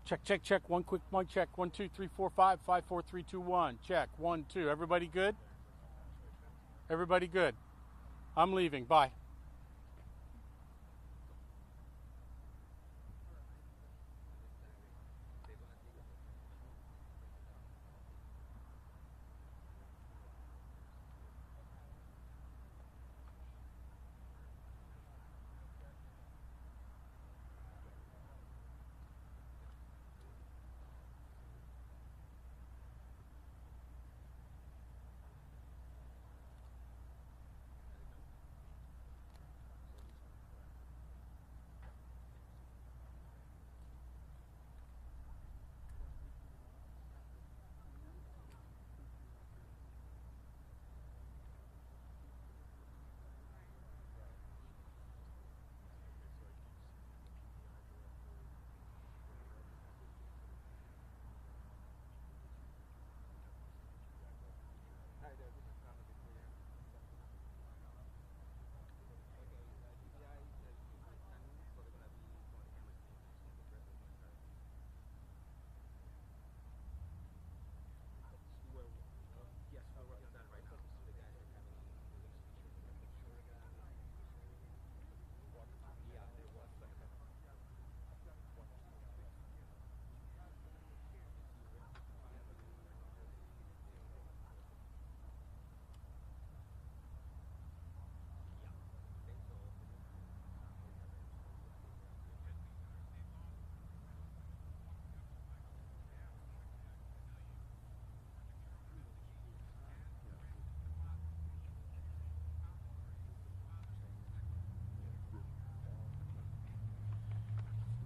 Check, check, check. One quick mic check. 1, 2, 3, 4, 5, 5, 4, 3, 2, 1. Check. 1, 2. Everybody good? Everybody good? I'm leaving. Bye.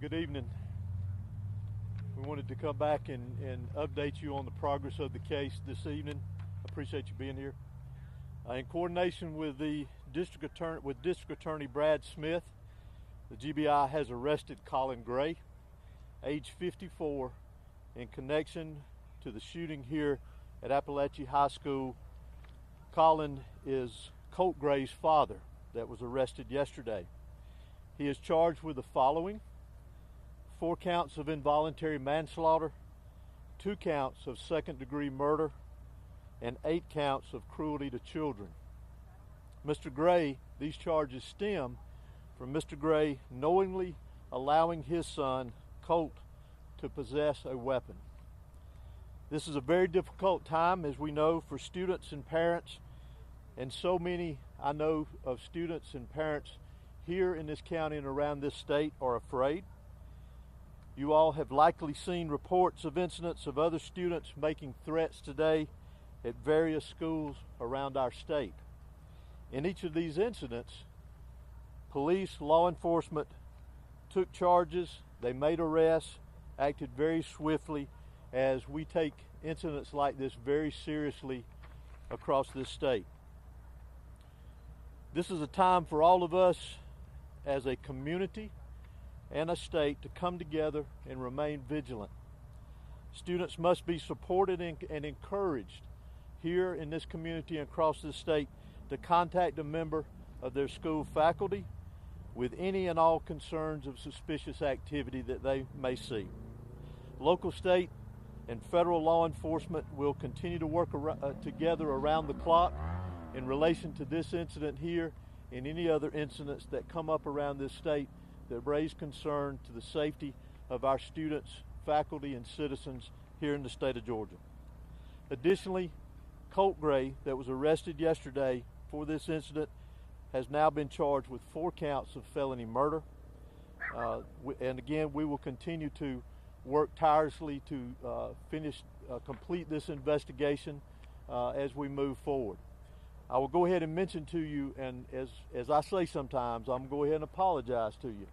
Good evening. We wanted to come back and update you on the progress of the case this evening. I appreciate you being here. In coordination with the District Attorney Brad Smith, the GBI has arrested Colin Gray, age 54, in connection to the shooting here at Apalachee High School. Colin is Colt Gray's father that was arrested yesterday. He is charged with the following: 4 counts of involuntary manslaughter, 2 counts of second-degree murder, and 8 counts of cruelty to children. Mr. Gray, these charges stem from Mr. Gray knowingly allowing his son, Colt, to possess a weapon. This is a very difficult time, as we know, for students and parents, and so many, I know, of students and parents here in this county and around this state are afraid. You all have likely seen reports of incidents of other students making threats today at various schools around our state. In each of these incidents, police, law enforcement took charges, they made arrests, acted very swiftly, as we take incidents like this very seriously across this state. This is a time for all of us as a community and a state to come together and remain vigilant. Students must be supported and encouraged here in this community and across this state to contact a member of their school faculty with any and all concerns of suspicious activity that they may see. Local, state, and federal law enforcement will continue to work together around the clock in relation to this incident here and any other incidents that come up around this state that raise concern to the safety of our students, faculty, and citizens here in the state of Georgia. Additionally, Colt Gray, that was arrested yesterday for this incident, has now been charged with 4 counts of felony murder. And again, we will continue to work tirelessly to complete this investigation as we move forward. I will go ahead and mention to you, and as I say sometimes, I'm going to go ahead and apologize to you.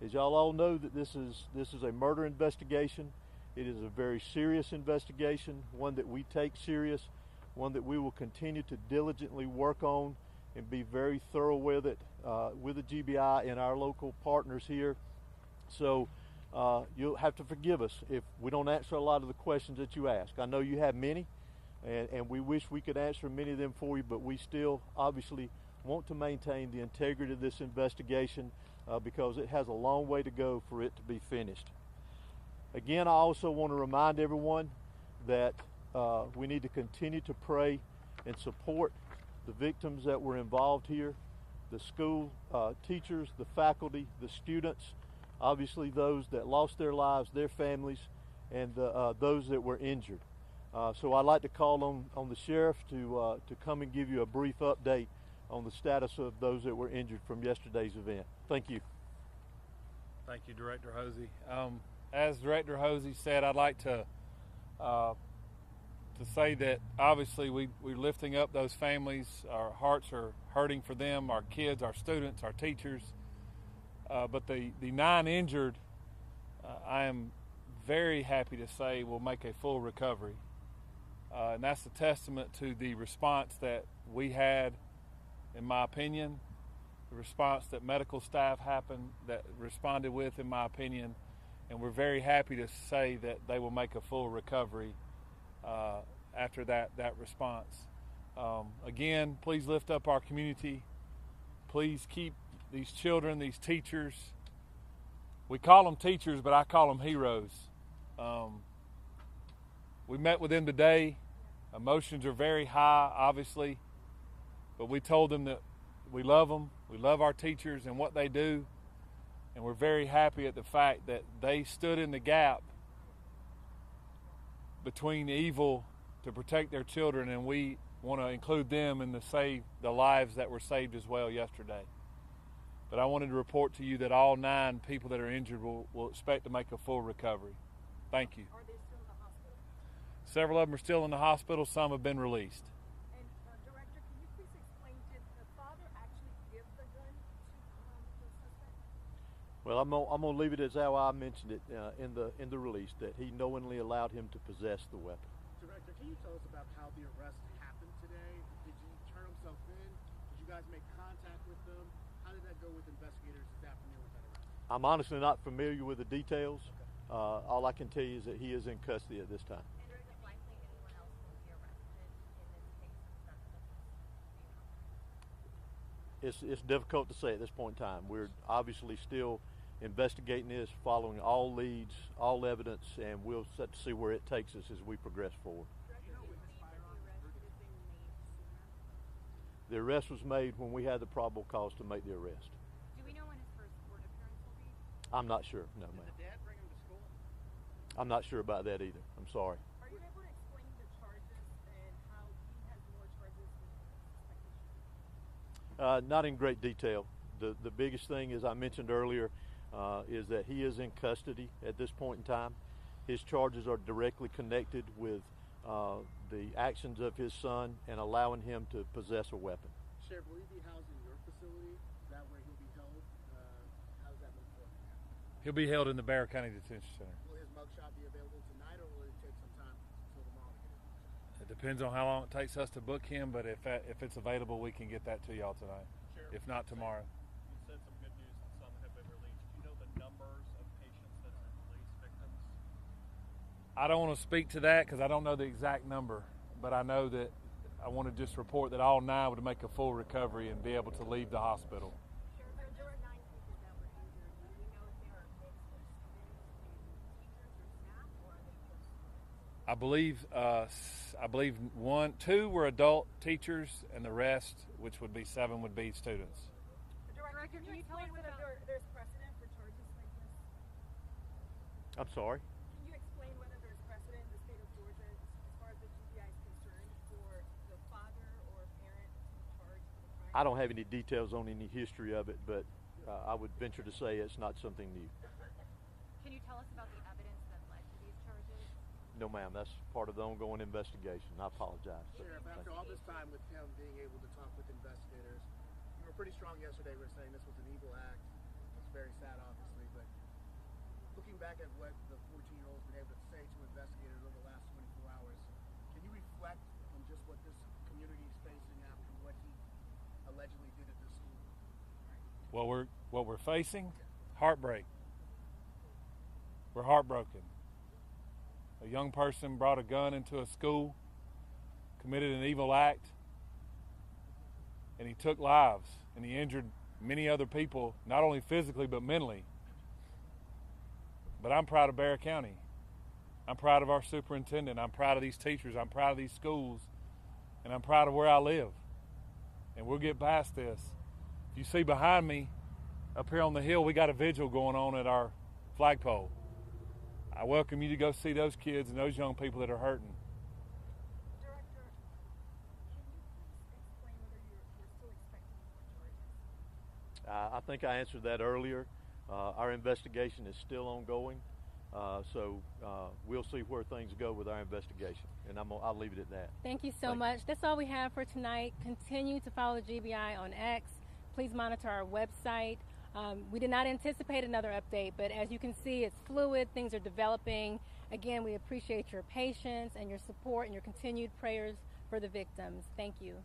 As y'all all know, that this is a murder investigation. It is a very serious investigation, one that we take serious, one that we will continue to diligently work on and be very thorough with it with the GBI and our local partners here. So you'll have to forgive us if we don't answer a lot of the questions that you ask. I know you have many, and we wish we could answer many of them for you, but we still obviously want to maintain the integrity of this investigation because it has a long way to go for it to be finished. Again, I also want to remind everyone that we need to continue to pray and support the victims that were involved here, the school teachers, the faculty, the students, obviously those that lost their lives, their families, and those that were injured. So I'd like to call on the sheriff to come and give you a brief update on the status of those that were injured from yesterday's event. Thank you. Thank you, Director Hosey. As Director Hosey said, I'd like to say that obviously we're lifting up those families. Our hearts are hurting for them, our kids, our students, our teachers. But the 9 injured, I am very happy to say will make a full recovery. And that's a testament to the response that we had, in my opinion, the response that medical staff responded with, in my opinion, and we're very happy to say that they will make a full recovery after that response. Again, please lift up our community. Please keep these children, these teachers. We call them teachers, but I call them heroes. We met with them today. Emotions are very high, obviously, but we told them that we love them. We love our teachers and what they do, and we're very happy at the fact that they stood in the gap between evil to protect their children, and we want to include them in the lives that were saved as well yesterday. But I wanted to report to you that all 9 people that are injured will expect to make a full recovery. Thank you. Are they still in the hospital? Several of them are still in the hospital. Some have been released. And Director, can you please explain, did the father actually give the gun to the suspect? Well, I'm gonna leave it as how I mentioned it in the release, that he knowingly allowed him to possess the weapon. Director, can you tell us about how the arrest happened today? Did he turn himself in? Did you guys make contact with them? How did that go with investigators this afternoon with that arrest? I'm honestly not familiar with the details. All I can tell you is that he is in custody at this time. And is it likely anyone else will be arrested in this case? It's difficult to say at this point in time. We're obviously still investigating this, following all leads, all evidence, and we'll set to see where it takes us as we progress forward. The arrest was made when we had the probable cause to make the arrest. Do we know when his first court appearance will be? I'm not sure. No, ma'am. Did the dad bring him to school? I'm not sure about that either. I'm sorry. Are you able to explain the charges and how he has more charges than suspected? Not in great detail. The biggest thing, as I mentioned earlier, is that he is in custody at this point in time. His charges are directly connected with the actions of his son and allowing him to possess a weapon. Sheriff, will he be housed in your facility? Is that where he'll be held? How does that move forward? He'll be held in the Bexar County Detention Center. Will his mugshot be available tonight, or will it take some time until tomorrow to get it? It depends on how long it takes us to book him, but if it's available, we can get that to y'all tonight. Sheriff, If not tomorrow. You said some good news that some have been released. Do you know the numbers of patients that have been released, victims? I don't want to speak to that because I don't know the exact number, but I know that I want to just report that all 9 would make a full recovery and be able to leave the hospital. Sheriff, there were 9 people that were injured. Do we know if they are a mix of students and teachers or staff, or are they just students? I believe 2 were adult teachers, and the rest, which would be 7, would be students. Director, can you explain whether there's precedent for charges like this? I'm sorry? Can you explain whether there's precedent in the state of Georgia as far as the GBI is concerned for the father or parent to be charged with a crime? I don't have any details on any history of it, but I would venture to say it's not something new. Can you tell us about the evidence that led to these charges? No, ma'am, that's part of the ongoing investigation. I apologize. Sheriff, after all this time with him being able to talk with investigators, you were pretty strong yesterday. We were saying this was an evil act. It's very sad, obviously, but looking back at what the 14-year-old's been able to say to investigators over the last 24 hours, can you reflect on just what this community is facing after what he allegedly did at this school? What we're facing, heartbreak. We're heartbroken. A young person brought a gun into a school, committed an evil act, and he took lives, and he injured many other people, not only physically but mentally. But I'm proud of Bexar County. I'm proud of our superintendent. I'm proud of these teachers. I'm proud of these schools. And I'm proud of where I live. And we'll get past this. If you see behind me, up here on the hill, we got a vigil going on at our flagpole. I welcome you to go see those kids and those young people that are hurting. Director, can you please explain whether you're still expecting more charges? I think I answered that earlier. Our investigation is still ongoing, so we'll see where things go with our investigation, and I'll leave it at that. Thank you so much. That's all we have for tonight. Continue to follow the GBI on X. Please monitor our website. We did not anticipate another update, but as you can see, it's fluid. Things are developing. Again, we appreciate your patience and your support and your continued prayers for the victims. Thank you.